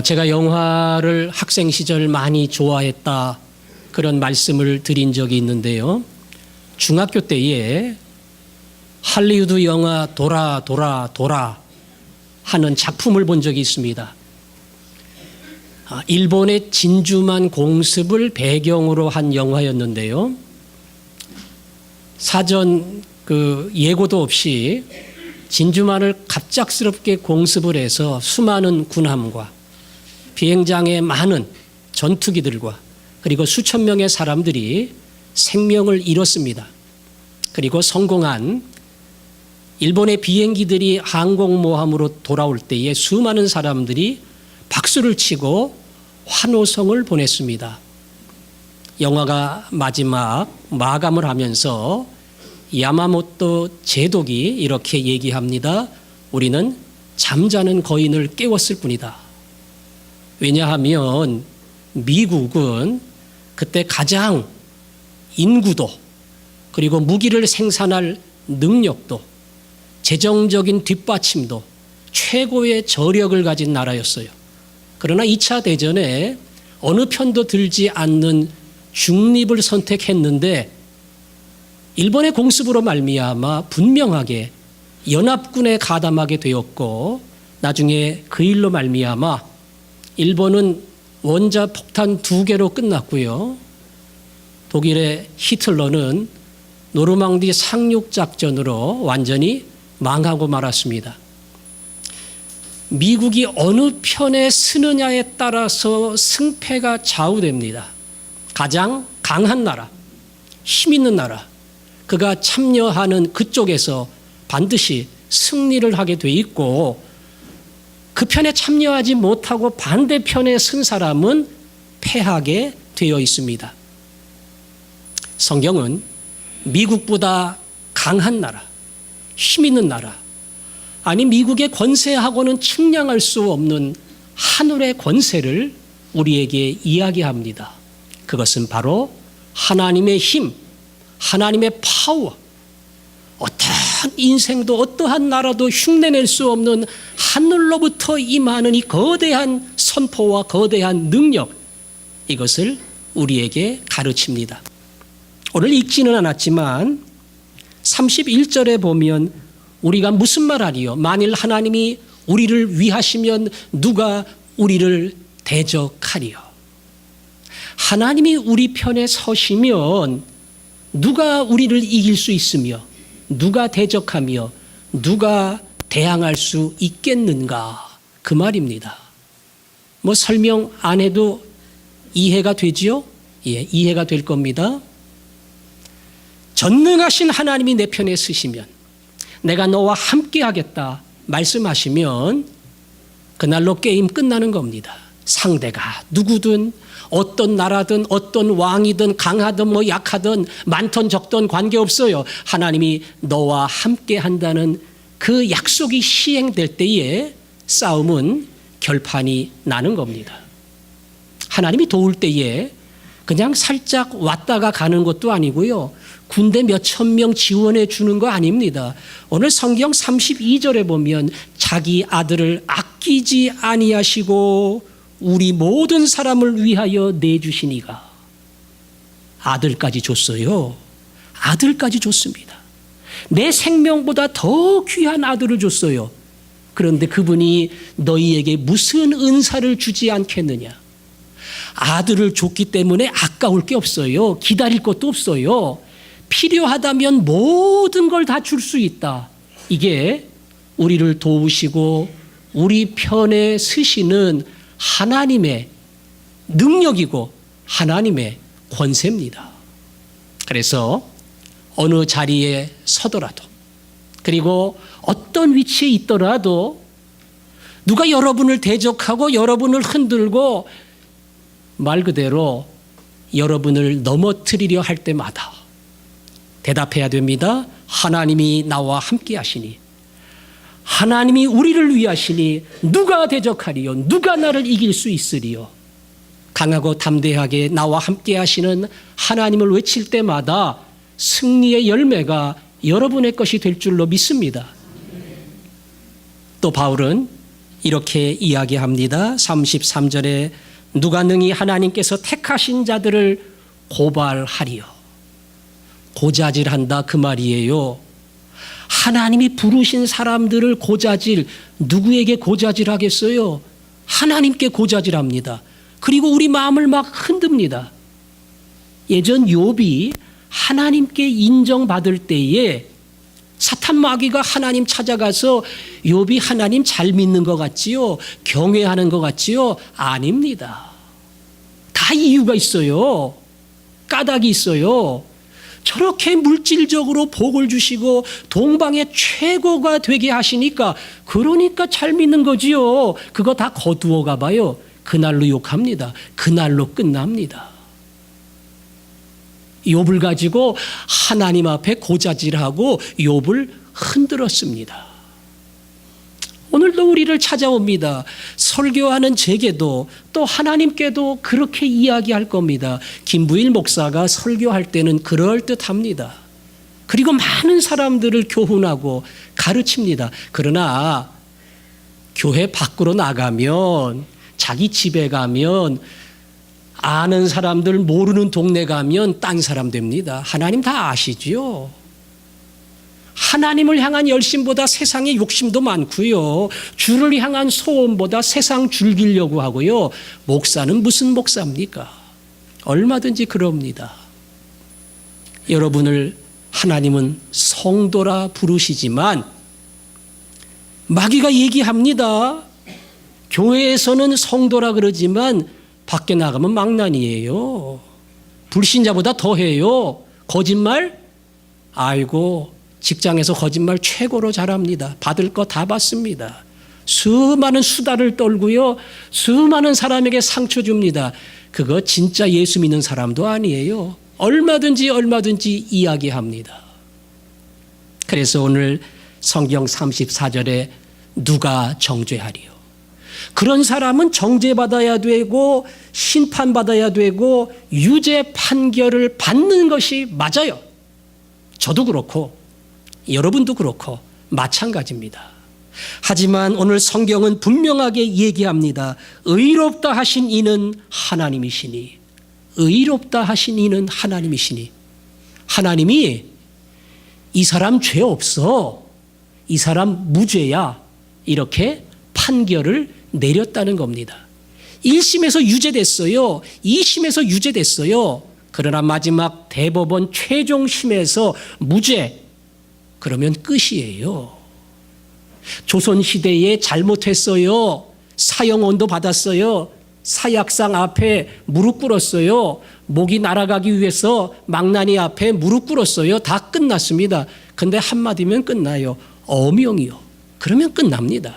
제가 영화를 학생 시절 많이 좋아했다 그런 말씀을 드린 적이 있는데요. 중학교 때에 할리우드 영화 돌아 하는 작품을 본 적이 있습니다. 일본의 진주만 공습을 배경으로 한 영화였는데요. 사전 예고도 없이 진주만을 갑작스럽게 공습을 해서 수많은 군함과 비행장의 많은 전투기들과 그리고 수천 명의 사람들이 생명을 잃었습니다. 그리고 성공한 일본의 비행기들이 항공모함으로 돌아올 때에 수많은 사람들이 박수를 치고 환호성을 보냈습니다. 영화가 마지막 마감을 하면서 야마모토 제독이 이렇게 얘기합니다. 우리는 잠자는 거인을 깨웠을 뿐이다. 왜냐하면 미국은 그때 가장 인구도 그리고 무기를 생산할 능력도 재정적인 뒷받침도 최고의 저력을 가진 나라였어요. 그러나 2차 대전에 어느 편도 들지 않는 중립을 선택했는데 일본의 공습으로 말미암아 분명하게 연합군에 가담하게 되었고 나중에 그 일로 말미암아 일본은 원자 폭탄 2개로 끝났고요. 독일의 히틀러는 노르망디 상륙작전으로 완전히 망하고 말았습니다. 미국이 어느 편에 서느냐에 따라서 승패가 좌우됩니다. 가장 강한 나라, 힘 있는 나라, 그가 참여하는 그쪽에서 반드시 승리를 하게 돼 있고 그 편에 참여하지 못하고 반대편에 선 사람은 패하게 되어 있습니다. 성경은 미국보다 강한 나라, 힘 있는 나라, 아니 미국의 권세하고는 측량할 수 없는 하늘의 권세를 우리에게 이야기합니다. 그것은 바로 하나님의 힘, 하나님의 파워, 어떠한 인생도 어떠한 나라도 흉내낼 수 없는 하늘로부터 임하는 이 거대한 선포와 거대한 능력, 이것을 우리에게 가르칩니다. 오늘 읽지는 않았지만 31절에 보면 우리가 무슨 말하리요? 만일 하나님이 우리를 위하시면 누가 우리를 대적하리요? 하나님이 우리 편에 서시면 누가 우리를 이길 수 있으며 누가 대적하며 누가 대항할 수 있겠는가? 그 말입니다. 뭐 설명 안 해도 이해가 되지요? 예, 이해가 될 겁니다. 전능하신 하나님이 내 편에 서시면 내가 너와 함께 하겠다 말씀하시면 그날로 게임 끝나는 겁니다. 상대가 누구든 어떤 나라든 어떤 왕이든 강하든 뭐 약하든 많든 적든 관계없어요. 하나님이 너와 함께 한다는 그 약속이 시행될 때에 싸움은 결판이 나는 겁니다. 하나님이 도울 때에 그냥 살짝 왔다가 가는 것도 아니고요. 군대 몇천 명 지원해 주는 거 아닙니다. 오늘 성경 32절에 보면 자기 아들을 아끼지 아니하시고 우리 모든 사람을 위하여 내주시니가. 아들까지 줬어요. 아들까지 줬습니다. 내 생명보다 더 귀한 아들을 줬어요. 그런데 그분이 너희에게 무슨 은사를 주지 않겠느냐. 아들을 줬기 때문에 아까울 게 없어요. 기다릴 것도 없어요. 필요하다면 모든 걸 다 줄 수 있다. 이게 우리를 도우시고 우리 편에 서시는 하나님의 능력이고 하나님의 권세입니다. 그래서 어느 자리에 서더라도 그리고 어떤 위치에 있더라도 누가 여러분을 대적하고 여러분을 흔들고 말 그대로 여러분을 넘어뜨리려 할 때마다 대답해야 됩니다. 하나님이 나와 함께 하시니 하나님이 우리를 위하시니 누가 대적하리요? 누가 나를 이길 수 있으리요? 강하고 담대하게 나와 함께 하시는 하나님을 외칠 때마다 승리의 열매가 여러분의 것이 될 줄로 믿습니다. 또 바울은 이렇게 이야기합니다. 33절에 누가 능히 하나님께서 택하신 자들을 고발하리요. 고자질한다 그 말이에요. 하나님이 부르신 사람들을 고자질, 누구에게 고자질하겠어요? 하나님께 고자질합니다. 그리고 우리 마음을 막 흔듭니다. 예전 욥이 하나님께 인정받을 때에 사탄 마귀가 하나님 찾아가서 욥이 하나님 잘 믿는 것 같지요? 경외하는 것 같지요? 아닙니다. 다 이유가 있어요. 까닭이 있어요. 저렇게 물질적으로 복을 주시고 동방의 최고가 되게 하시니까 그러니까 잘 믿는 거지요. 그거 다 거두어 가봐요. 그날로 욕합니다. 그날로 끝납니다. 욥을 가지고 하나님 앞에 고자질하고 욥을 흔들었습니다. 오늘도 우리를 찾아옵니다. 설교하는 제게도 또 하나님께도 그렇게 이야기할 겁니다. 김부일 목사가 설교할 때는 그럴듯합니다. 그리고 많은 사람들을 교훈하고 가르칩니다. 그러나 교회 밖으로 나가면, 자기 집에 가면, 아는 사람들 모르는 동네 가면 딴 사람 됩니다. 하나님 다 아시지요. 하나님을 향한 열심보다 세상의 욕심도 많고요. 주를 향한 소원보다 세상 즐기려고 하고요. 목사는 무슨 목사입니까? 얼마든지 그럽니다. 여러분을 하나님은 성도라 부르시지만 마귀가 얘기합니다. 교회에서는 성도라 그러지만 밖에 나가면 망난이에요. 불신자보다 더해요. 거짓말? 아이고, 직장에서 거짓말 최고로 잘합니다. 받을 거 다 받습니다. 수많은 수다를 떨고요. 수많은 사람에게 상처 줍니다. 그거 진짜 예수 믿는 사람도 아니에요. 얼마든지 이야기합니다. 그래서 오늘 성경 34절에 누가 정죄하리요? 그런 사람은 정죄받아야 되고 심판받아야 되고 유죄 판결을 받는 것이 맞아요. 저도 그렇고 여러분도 그렇고 마찬가지입니다. 하지만 오늘 성경은 분명하게 얘기합니다. 의롭다 하신 이는 하나님이시니, 의롭다 하신 이는 하나님이시니, 하나님이 이 사람 죄 없어, 이 사람 무죄야, 이렇게 판결을 내렸다는 겁니다. 1심에서 유죄됐어요. 2심에서 유죄됐어요. 그러나 마지막 대법원 최종심에서 무죄, 그러면 끝이에요. 조선시대에 잘못했어요. 사형원도 받았어요. 사약상 앞에 무릎 꿇었어요. 목이 날아가기 위해서 망나니 앞에 무릎 꿇었어요. 다 끝났습니다. 근데 한마디면 끝나요. 어명이요. 그러면 끝납니다.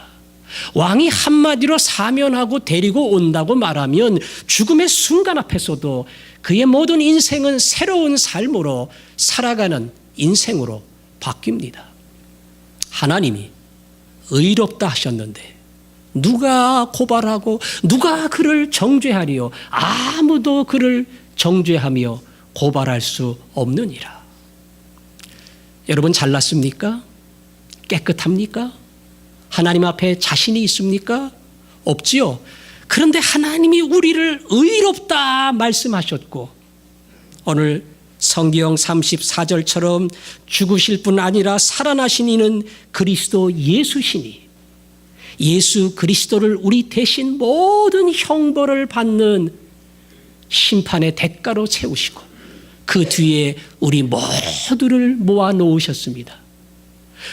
왕이 한마디로 사면하고 데리고 온다고 말하면 죽음의 순간 앞에서도 그의 모든 인생은 새로운 삶으로 살아가는 인생으로 바뀝니다. 하나님이 의롭다 하셨는데 누가 고발하고 누가 그를 정죄하리요? 아무도 그를 정죄하며 고발할 수 없느니라. 여러분 잘났습니까? 깨끗합니까? 하나님 앞에 자신이 있습니까? 없지요. 그런데 하나님이 우리를 의롭다 말씀하셨고 오늘 성경 34절처럼 죽으실 뿐 아니라 살아나신 이는 그리스도 예수시니 예수 그리스도를 우리 대신 모든 형벌을 받는 심판의 대가로 세우시고 그 뒤에 우리 모두를 모아 놓으셨습니다.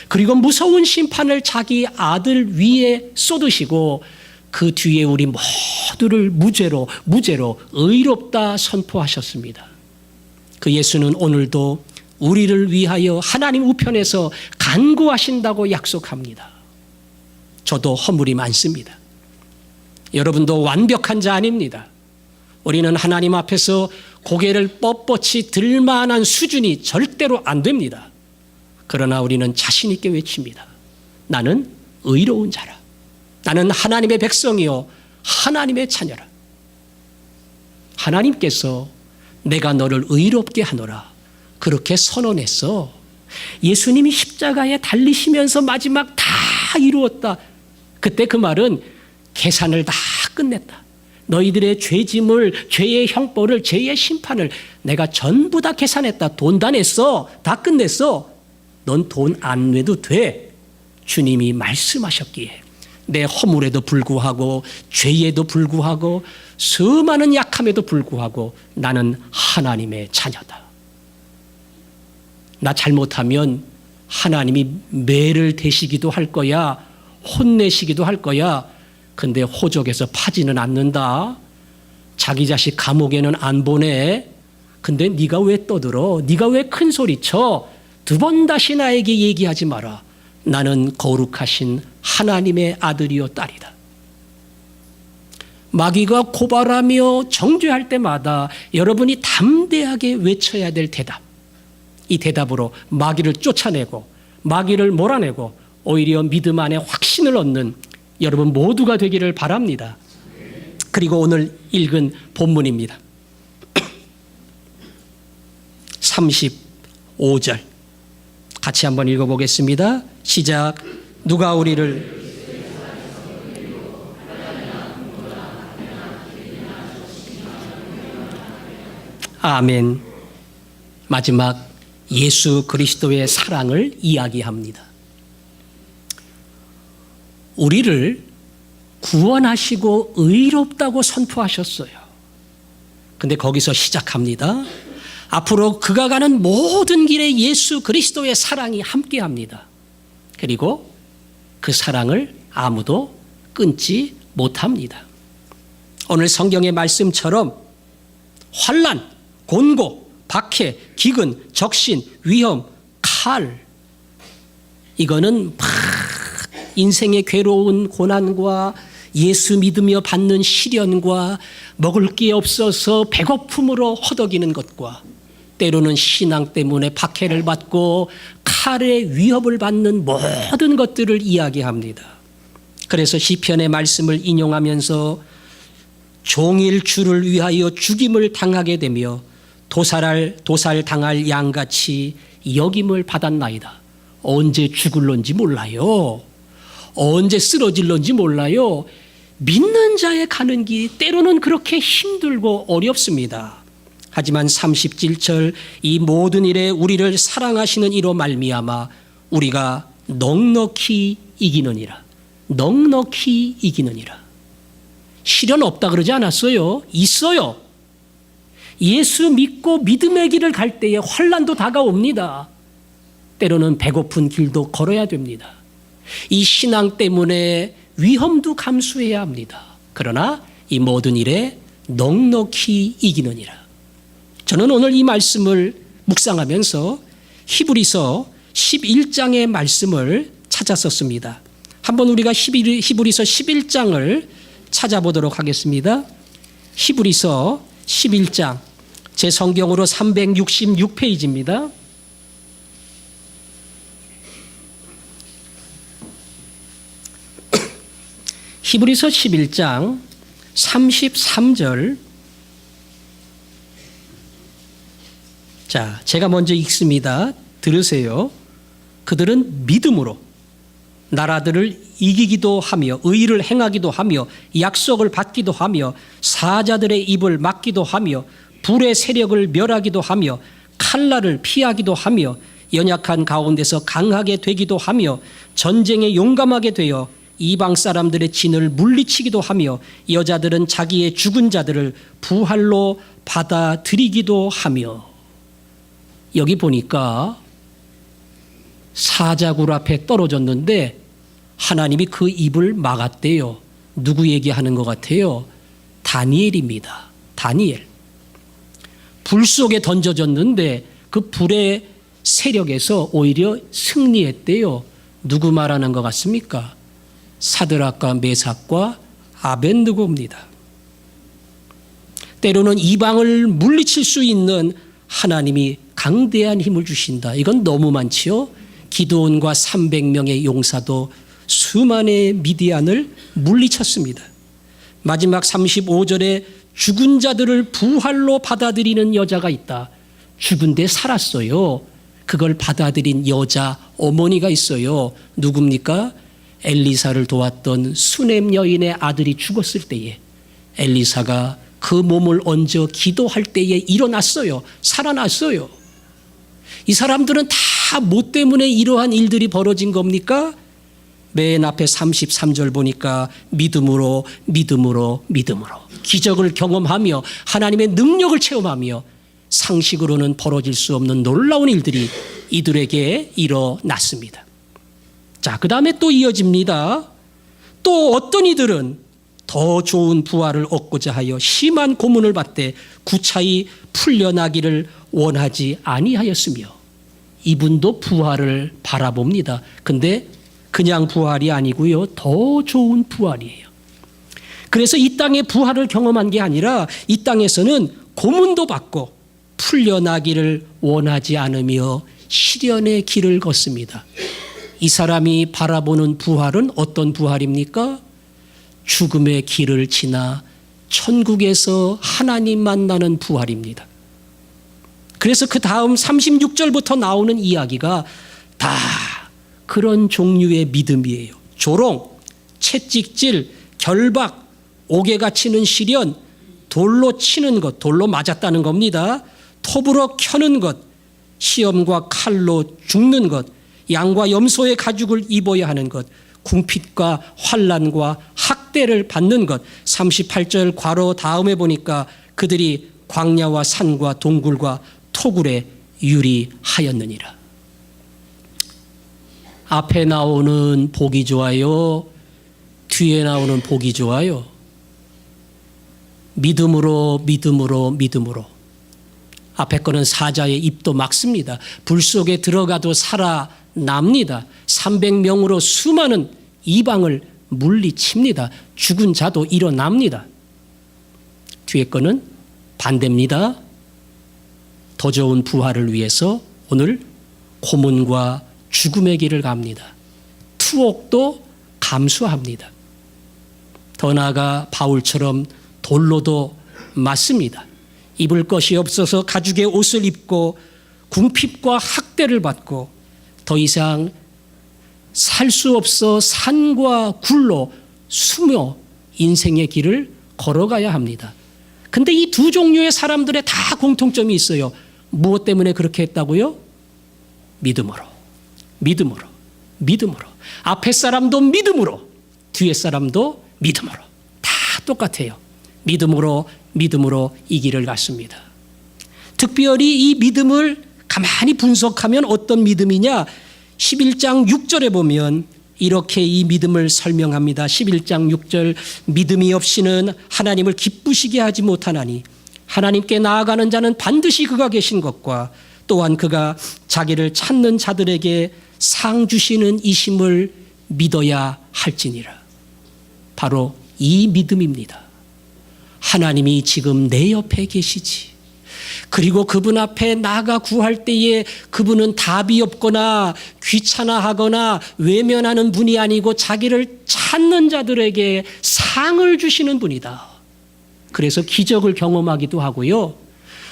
그리고 무서운 심판을 자기 아들 위에 쏟으시고 그 뒤에 우리 모두를 무죄로 의롭다 선포하셨습니다. 그 예수는 오늘도 우리를 위하여 하나님 우편에서 간구하신다고 약속합니다. 저도 허물이 많습니다. 여러분도 완벽한 자 아닙니다. 우리는 하나님 앞에서 고개를 뻣뻣이 들 만한 수준이 절대로 안 됩니다. 그러나 우리는 자신 있게 외칩니다. 나는 의로운 자라. 나는 하나님의 백성이요 하나님의 자녀라. 하나님께서 내가 너를 의롭게 하노라 그렇게 선언했어. 예수님이 십자가에 달리시면서 마지막 다 이루었다. 그때 그 말은 계산을 다 끝냈다. 너희들의 죄짐을, 죄의 형벌을, 죄의 심판을 내가 전부 다 계산했다. 돈 다 냈어. 다 끝냈어. 넌 돈 안 내도 돼. 주님이 말씀하셨기에 내 허물에도 불구하고 죄에도 불구하고 수많은 약함에도 불구하고 나는 하나님의 자녀다. 나 잘못하면 하나님이 매를 대시기도 할 거야. 혼내시기도 할 거야. 근데 호적에서 파지는 않는다. 자기 자식 감옥에는 안 보내. 근데 네가 왜 떠들어? 네가 왜 큰 소리 쳐? 두 번 다시 나에게 얘기하지 마라. 나는 거룩하신 하나님의 아들이요 딸이다. 마귀가 고발하며 정죄할 때마다 여러분이 담대하게 외쳐야 될 대답. 이 대답으로 마귀를 쫓아내고 마귀를 몰아내고 오히려 믿음 안에 확신을 얻는 여러분 모두가 되기를 바랍니다. 그리고 오늘 읽은 본문입니다. 35절 같이 한번 읽어보겠습니다. 시작. 누가 우리를 아멘. 마지막 예수 그리스도의 사랑을 이야기합니다. 우리를 구원하시고 의롭다고 선포하셨어요. 근데 거기서 시작합니다. 앞으로 그가 가는 모든 길에 예수 그리스도의 사랑이 함께합니다. 그리고 그 사랑을 아무도 끊지 못합니다. 오늘 성경의 말씀처럼 환난, 곤고, 박해, 기근, 적신, 위험, 칼 이거는 막 인생의 괴로운 고난과 예수 믿으며 받는 시련과 먹을 게 없어서 배고픔으로 허덕이는 것과 때로는 신앙 때문에 박해를 받고 칼의 위협을 받는 모든 것들을 이야기합니다. 그래서 시편의 말씀을 인용하면서 종일 주를 위하여 죽임을 당하게 되며 도살당할 양같이 여김을 받았나이다. 언제 죽을런지 몰라요. 언제 쓰러질런지 몰라요. 믿는 자의 가는 길이 때로는 그렇게 힘들고 어렵습니다. 하지만 37절 이 모든 일에 우리를 사랑하시는 이로 말미암아 우리가 넉넉히 이기느니라. 넉넉히 이기느니라. 시련 없다 그러지 않았어요. 있어요. 예수 믿고 믿음의 길을 갈 때에 환난도 다가옵니다. 때로는 배고픈 길도 걸어야 됩니다. 이 신앙 때문에 위험도 감수해야 합니다. 그러나 이 모든 일에 넉넉히 이기느니라. 저는 오늘 이 말씀을 묵상하면서 히브리서 11장의 말씀을 찾았었습니다. 한번 우리가 히브리서 11장을 찾아보도록 하겠습니다. 히브리서 11장 제 성경으로 366페이지입니다. 히브리서 11장 33절. 자, 제가 먼저 읽습니다. 들으세요. 그들은 믿음으로 나라들을 이기기도 하며 의를 행하기도 하며 약속을 받기도 하며 사자들의 입을 막기도 하며 불의 세력을 멸하기도 하며 칼날을 피하기도 하며 연약한 가운데서 강하게 되기도 하며 전쟁에 용감하게 되어 이방 사람들의 진을 물리치기도 하며 여자들은 자기의 죽은 자들을 부활로 받아들이기도 하며. 여기 보니까 사자굴 앞에 떨어졌는데 하나님이 그 입을 막았대요. 누구 얘기하는 것 같아요? 다니엘입니다. 다니엘. 불 속에 던져졌는데 그 불의 세력에서 오히려 승리했대요. 누구 말하는 것 같습니까? 사드락과 메삭과 아벤느고입니다. 때로는 이방을 물리칠 수 있는 하나님이 강대한 힘을 주신다. 이건 너무 많지요. 기드온과 300명의 용사도 수만의 미디안을 물리쳤습니다. 마지막 35절에 죽은 자들을 부활로 받아들이는 여자가 있다. 죽은데 살았어요. 그걸 받아들인 여자 어머니가 있어요. 누굽니까? 엘리사를 도왔던 수넴 여인의 아들이 죽었을 때에 엘리사가 그 몸을 얹어 기도할 때에 일어났어요. 살아났어요. 이 사람들은 다 뭐 때문에 이러한 일들이 벌어진 겁니까? 맨 앞에 33절 보니까 믿음으로 기적을 경험하며 하나님의 능력을 체험하며 상식으로는 벌어질 수 없는 놀라운 일들이 이들에게 일어났습니다. 자, 그 다음에 또 이어집니다. 또 어떤 이들은 더 좋은 부활을 얻고자 하여 심한 고문을 받되 구차히 풀려나기를 원하지 아니하였으며, 이분도 부활을 바라봅니다. 근데 그냥 부활이 아니고요, 더 좋은 부활이에요. 그래서 이 땅의 부활을 경험한 게 아니라 이 땅에서는 고문도 받고 풀려나기를 원하지 않으며 시련의 길을 걷습니다. 이 사람이 바라보는 부활은 어떤 부활입니까? 죽음의 길을 지나 천국에서 하나님 만나는 부활입니다. 그래서 그 다음 36절부터 나오는 이야기가 다 그런 종류의 믿음이에요. 조롱, 채찍질, 결박, 옥에가 치는 시련, 돌로 치는 것, 돌로 맞았다는 겁니다. 톱으로 켜는 것, 시험과 칼로 죽는 것, 양과 염소의 가죽을 입어야 하는 것, 궁핍과 환난과 학대를 받는 것. 38절 괄호 다음에 보니까 그들이 광야와 산과 동굴과 토굴에 유리하였느니라. 앞에 나오는 복이 좋아요? 뒤에 나오는 복이 좋아요? 믿음으로. 앞에 거는 사자의 입도 막습니다. 불 속에 들어가도 살아납니다. 300명으로 수많은 이방을 물리칩니다. 죽은 자도 일어납니다. 뒤에 거는 반대입니다. 더 좋은 부활을 위해서 오늘 고문과 죽음의 길을 갑니다. 투옥도 감수합니다. 더 나아가 바울처럼 돌로도 맞습니다. 입을 것이 없어서 가죽의 옷을 입고 궁핍과 학대를 받고 더 이상 살 수 없어 산과 굴로 숨어 인생의 길을 걸어가야 합니다. 근데 이 두 종류의 사람들의 다 공통점이 있어요. 무엇 때문에 그렇게 했다고요? 믿음으로. 앞에 사람도 믿음으로, 뒤에 사람도 믿음으로. 다 똑같아요. 믿음으로 이 길을 갔습니다. 특별히 이 믿음을 가만히 분석하면 어떤 믿음이냐? 11장 6절에 보면 이렇게 이 믿음을 설명합니다. 11장 6절, 믿음이 없이는 하나님을 기쁘시게 하지 못하나니 하나님께 나아가는 자는 반드시 그가 계신 것과 또한 그가 자기를 찾는 자들에게 상 주시는 이심을 믿어야 할지니라. 바로 이 믿음입니다. 하나님이 지금 내 옆에 계시지. 그리고 그분 앞에 나가 구할 때에 그분은 답이 없거나 귀찮아하거나 외면하는 분이 아니고 자기를 찾는 자들에게 상을 주시는 분이다. 그래서 기적을 경험하기도 하고요.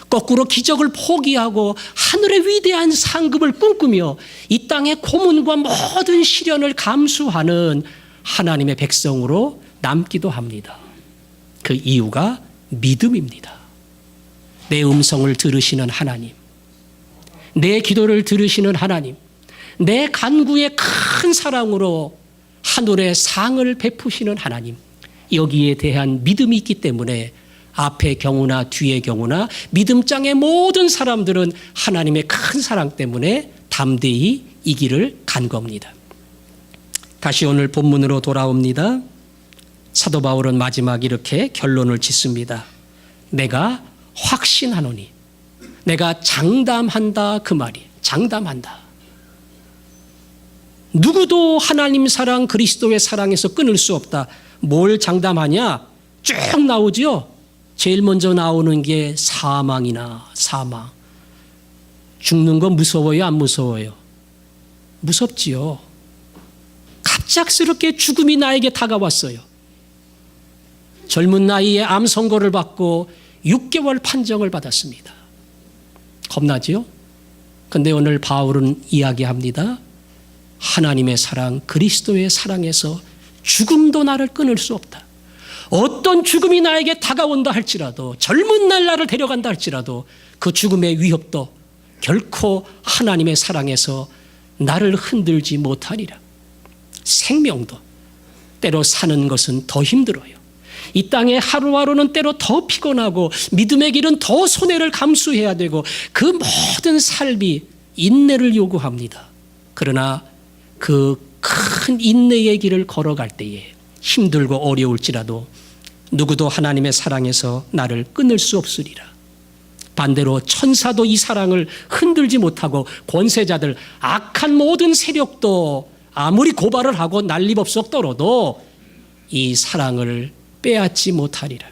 거꾸로 기적을 포기하고 하늘의 위대한 상급을 꿈꾸며 이 땅의 고문과 모든 시련을 감수하는 하나님의 백성으로 남기도 합니다. 그 이유가 믿음입니다. 내 음성을 들으시는 하나님, 내 기도를 들으시는 하나님, 내 간구에 큰 사랑으로 하늘의 상을 베푸시는 하나님, 여기에 대한 믿음이 있기 때문에 앞의 경우나 뒤의 경우나 믿음장의 모든 사람들은 하나님의 큰 사랑 때문에 담대히 이 길을 간 겁니다. 다시 오늘 본문으로 돌아옵니다. 사도 바울은 마지막 이렇게 결론을 짓습니다. 내가 확신하노니, 내가 장담한다, 그 말이 장담한다. 누구도 하나님 사랑, 그리스도의 사랑에서 끊을 수 없다. 뭘 장담하냐? 쭉 나오죠. 제일 먼저 나오는 게 사망이나 사망. 죽는 거 무서워요, 안 무서워요? 무섭지요. 갑작스럽게 죽음이 나에게 다가왔어요. 젊은 나이에 암 선고를 받고 6개월 판정을 받았습니다. 겁나지요? 근데 오늘 바울은 이야기합니다. 하나님의 사랑, 그리스도의 사랑에서 죽음도 나를 끊을 수 없다. 어떤 죽음이 나에게 다가온다 할지라도, 젊은 날 나를 데려간다 할지라도 그 죽음의 위협도 결코 하나님의 사랑에서 나를 흔들지 못하리라. 생명도 때로 사는 것은 더 힘들어요. 이 땅의 하루하루는 때로 더 피곤하고 믿음의 길은 더 손해를 감수해야 되고 그 모든 삶이 인내를 요구합니다. 그러나 그 큰 인내의 길을 걸어갈 때에 힘들고 어려울지라도 누구도 하나님의 사랑에서 나를 끊을 수 없으리라. 반대로 천사도 이 사랑을 흔들지 못하고 권세자들, 악한 모든 세력도 아무리 고발을 하고 난리법석 떨어도 이 사랑을 빼앗지 못하리라.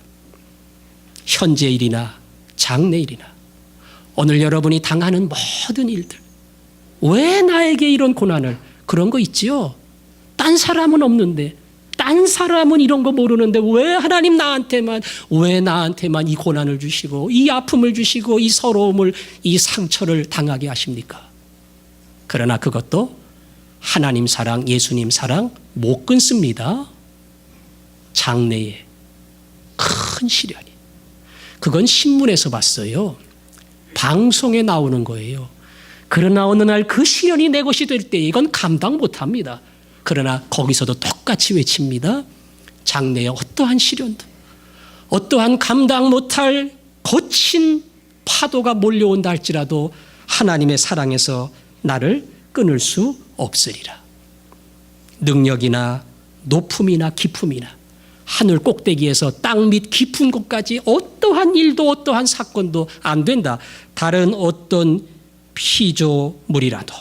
현재일이나 장래일이나 오늘 여러분이 당하는 모든 일들, 왜 나에게 이런 고난을, 그런 거 있지요. 딴 사람은 없는데, 딴 사람은 이런 거 모르는데 왜 하나님 왜 나한테만 이 고난을 주시고 이 아픔을 주시고 이 서러움을, 이 상처를 당하게 하십니까? 그러나 그것도 하나님 사랑, 예수님 사랑 못 끊습니다. 장래에 큰 시련이. 그건 신문에서 봤어요. 방송에 나오는 거예요. 그러나 어느 날 그 시련이 내 것이 될 때 이건 감당 못합니다. 그러나 거기서도 똑같이 외칩니다. 장래에 어떠한 시련도, 어떠한 감당 못할 거친 파도가 몰려온다 할지라도 하나님의 사랑에서 나를 끊을 수 없으리라. 능력이나 높음이나 기품이나 하늘 꼭대기에서 땅 밑 깊은 곳까지 어떠한 일도 어떠한 사건도 안 된다. 다른 어떤 피조물이라도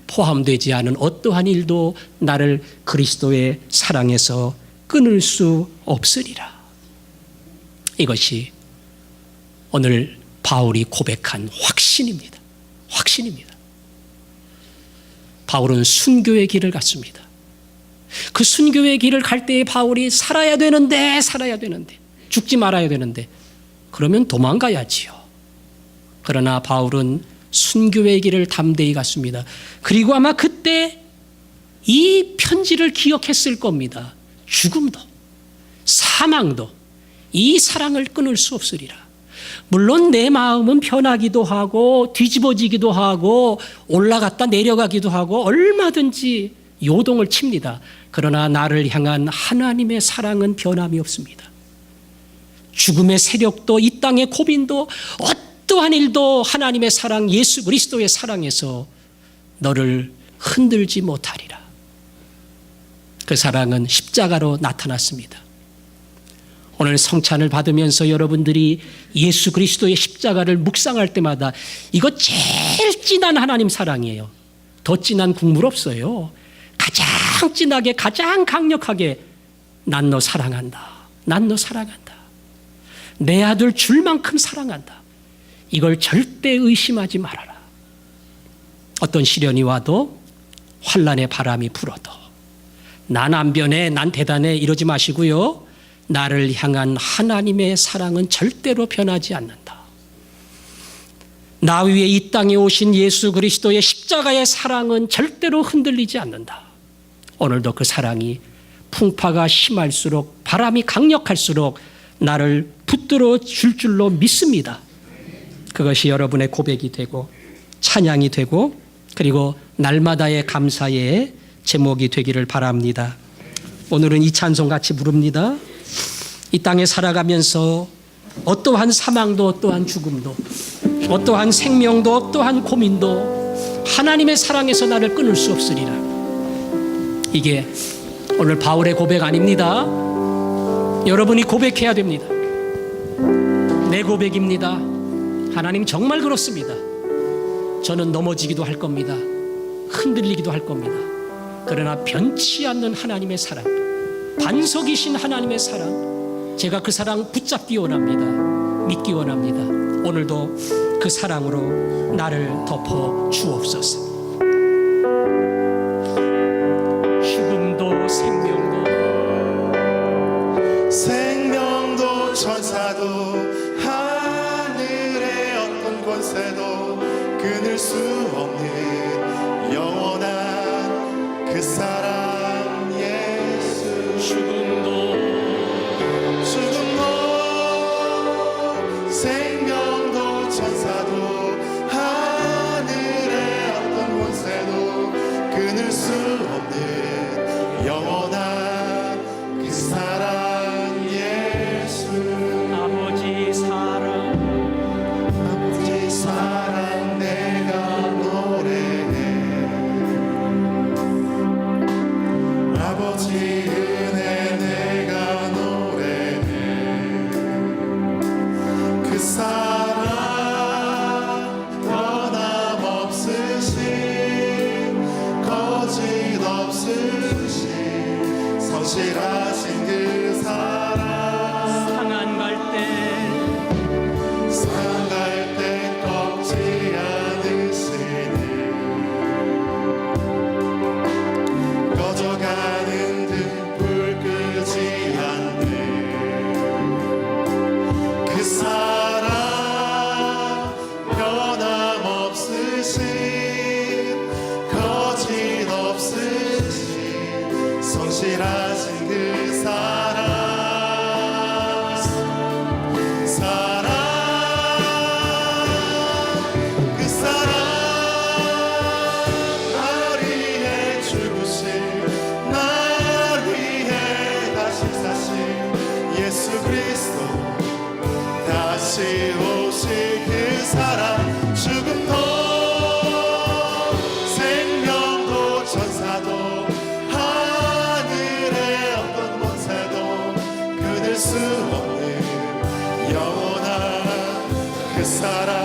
포함되지 않은 어떠한 일도 나를 그리스도의 사랑에서 끊을 수 없으리라. 이것이 오늘 바울이 고백한 확신입니다. 확신입니다. 바울은 순교의 길을 갔습니다. 그 순교의 길을 갈 때에 바울이 살아야 되는데 죽지 말아야 되는데 그러면 도망가야지요. 그러나 바울은 순교의 길을 담대히 갔습니다. 그리고 아마 그때 이 편지를 기억했을 겁니다. 죽음도 사망도 이 사랑을 끊을 수 없으리라. 물론 내 마음은 변하기도 하고 뒤집어지기도 하고 올라갔다 내려가기도 하고 얼마든지 요동을 칩니다. 그러나 나를 향한 하나님의 사랑은 변함이 없습니다. 죽음의 세력도 이 땅의 고민도 어떠한 일도 하나님의 사랑, 예수 그리스도의 사랑에서 너를 흔들지 못하리라. 그 사랑은 십자가로 나타났습니다. 오늘 성찬을 받으면서 여러분들이 예수 그리스도의 십자가를 묵상할 때마다 이거 제일 진한 하나님 사랑이에요. 더 진한 국물 없어요. 가장 진하게, 가장 강력하게 난 너 사랑한다. 난 너 사랑한다. 내 아들 줄 만큼 사랑한다. 이걸 절대 의심하지 말아라. 어떤 시련이 와도 환난의 바람이 불어도 난 안 변해, 난 대단해 이러지 마시고요. 나를 향한 하나님의 사랑은 절대로 변하지 않는다. 나 위에 이 땅에 오신 예수 그리스도의 십자가의 사랑은 절대로 흔들리지 않는다. 오늘도 그 사랑이 풍파가 심할수록, 바람이 강력할수록 나를 붙들어 줄 줄로 믿습니다. 그것이 여러분의 고백이 되고 찬양이 되고 그리고 날마다의 감사의 제목이 되기를 바랍니다. 오늘은 이 찬송 같이 부릅니다. 이 땅에 살아가면서 어떠한 사망도 어떠한 죽음도 어떠한 생명도 어떠한 고민도 하나님의 사랑에서 나를 끊을 수 없으리라. 이게 오늘 바울의 고백 아닙니다. 여러분이 고백해야 됩니다. 내 고백입니다. 하나님 정말 그렇습니다. 저는 넘어지기도 할 겁니다. 흔들리기도 할 겁니다. 그러나 변치 않는 하나님의 사랑, 반석이신 하나님의 사랑, 제가 그 사랑 붙잡기 원합니다. 믿기 원합니다. 오늘도 그 사랑으로 나를 덮어 주옵소서. 죽음도 생명도 천사도 하늘의 어떤 권세도 끊을 수 없는 영원한 예수 그리스도 다시 오실 그 사랑, 죽음도 생명도 천사도 하늘의 어떤 권세도 끊을 수 없는 영원한 그 사랑.